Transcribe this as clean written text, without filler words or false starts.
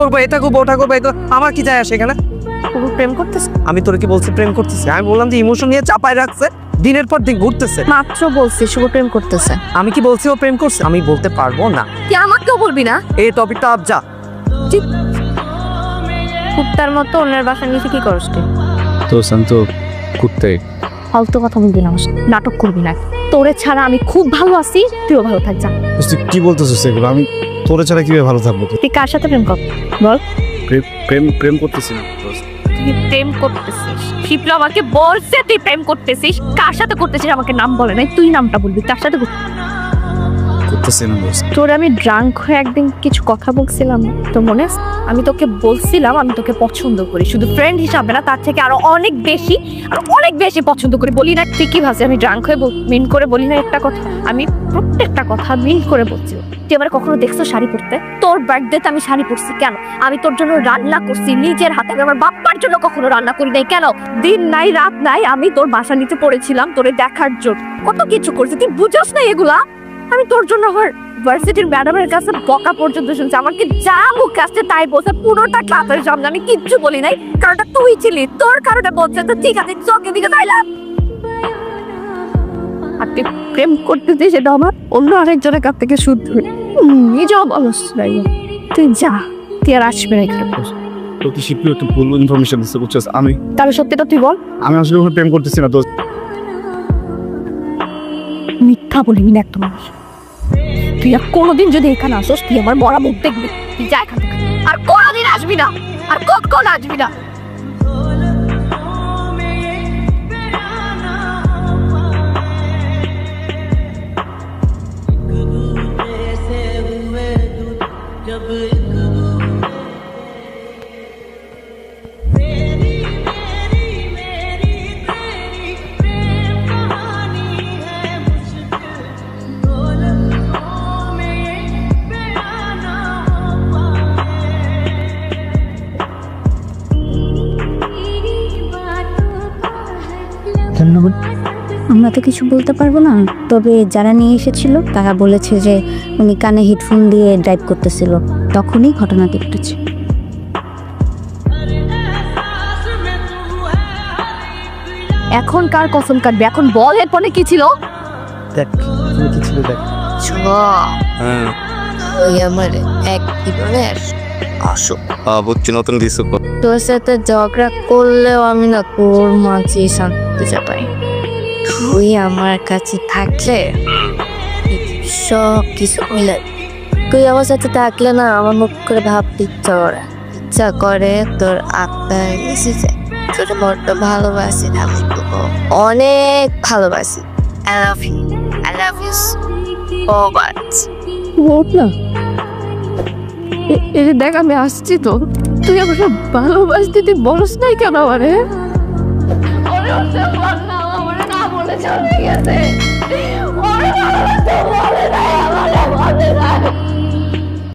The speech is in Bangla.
করবো, এটা করবো, ওটা করবো, এটা আমার কি যায় আসে এখানে? প্রেম করতেছে? আমি তোর কি বলছি প্রেম করতেছে? আমি বললাম যে ইমোশন নিয়ে চাপায় রাখছে, দিনের পর দিন ঘুরতেছে। মাত্র বলছি শুভ প্রেম করতেছে। আমি কি বলছি ও প্রেম করছে? আমি বলতে পারবো না। তুই আমাকেও বলবি না? এই টপিকটা আপ যা। কুত্তার মতো অন্যের বাসা নিচে কি করস তুই? তো শান্ত কুত্তে ফালতু কথা বলবি না, আমার সাথে নাটক করবি না। তোরে ছাড়া আমি খুব ভালো আছি, তুইও ভালো থাক যা। তুই কি বলতেছিস সেগুলো? আমি তোরে ছাড়া কিভাবে ভালো থাকবো? তুই কার সাথে প্রেম কর বল? প্রেম প্রেম করতেছি না। তুই প্রেম করতেছিস? শিপলা আমাকে বলছে তুই প্রেম করতেছিস। কার সাথে করতেছিস আমাকে নাম বলে নাই, তুই নামটা বলবি। কার সাথে করতেছি না দোস্ত। তোর আমি ড্রাঙ্ক হয়ে একদিন কিছু কথা বলছিলাম তো মনে আছে? আমি তোকে বলছিলাম আমি তোকে পছন্দ করি, শুধু ফ্রেন্ড হিসাবে না, তার থেকে আরো অনেক বেশি পছন্দ করি। বলি না? তুই কি ভাবছিস আমি ড্রাঙ্ক হয়ে মিন করে বলি না একটা কথা? আমি প্রত্যেকটা কথা মিন করে বলছি। তুই আমার কখনো দেখছো শাড়ি পরতে? তোর বার্থডেতে আমি শাড়ি পরছি কেন? আমি তোর জন্য রান্না করছি নিজের হাতে, আমি আমার বাপ্পার জন্য কখনো রান্না করি নাই কেন? দিন নাই রাত নাই আমি তোর বাসা নিচে পড়েছিলাম তোরে দেখার জন্য, কত কিছু করছি। তুই বুঝোস না এগুলা? আমি তোর জন্য আমার ভার্সিটির ম্যাডামের কাছে বকা পর্যন্ত শুনছি, আমাকে যা মুখ আসছে তাই বলছে পুরোটা ক্লাসের সামনে। আমি কিচ্ছু বলি নাই, কারণটা তুই ছিলি, তোর কারণে বলছে। তো ঠিক আছে, চোখে দিকে তাইলাম। আর তুই প্রেম করতে সেটা আমার অন্য আরেকজনের কাছ থেকে শুদ্ধ নিজেও বলস নাই। তুই যা, তুই আর আসবে না এখানে। তো তুই শিখবি, তুই ভুল ইনফরমেশন দিতে বুঝছিস। তাহলে সত্যিটা তুই বল। আমি আসলে ওখানে প্রেম করতেছি না দোস্ত। মিথ্যা বলিবি না একটা মানুষ। তুই আর কোনোদিন যদি এখানে আসোস তুই আমার মরা মুখ দেখবি। তুই যা এখান থেকে, আর কোনোদিন আসবি না, আর কখন আসবি না। আমরা তো কিছু বলতে পারবো না, তবে যারা নিয়ে এসেছিল তারা বলেছে যে উনি কানে হেডফোন দিয়ে ড্রাইভ করতেছিল, তখনই ঘটনাটি ঘটেছে। এখন কার কসম কাটবে? এখন বল এরপরে কি ছিল? দেখ কি ছিল, দেখ। হ্যাঁ ওই আমার এক জীবনের আসো বুঝছি নতুন কিছু তোর সাথে ঝগড়া করলেও আমি না তোর মাঝে শান্তি যাবাই। তুই আমার কাছে থাকলে সব কিছু মিলে, তুই আমার সাথে থাকলে না আমার মুখ করে ভাবতে ইচ্ছা করে তোর আত্মায় মিশে যায়। তোর বড্ড ভালোবাসি, আমি তোকে অনেক ভালোবাসি। I love you. I love you so much. বল না। এই যে দেখ আমি আসছি তো, তুই আমার সব ভালোবাসতে, তুই বলস নাই কেন আমারে? বলে চলে গেছে।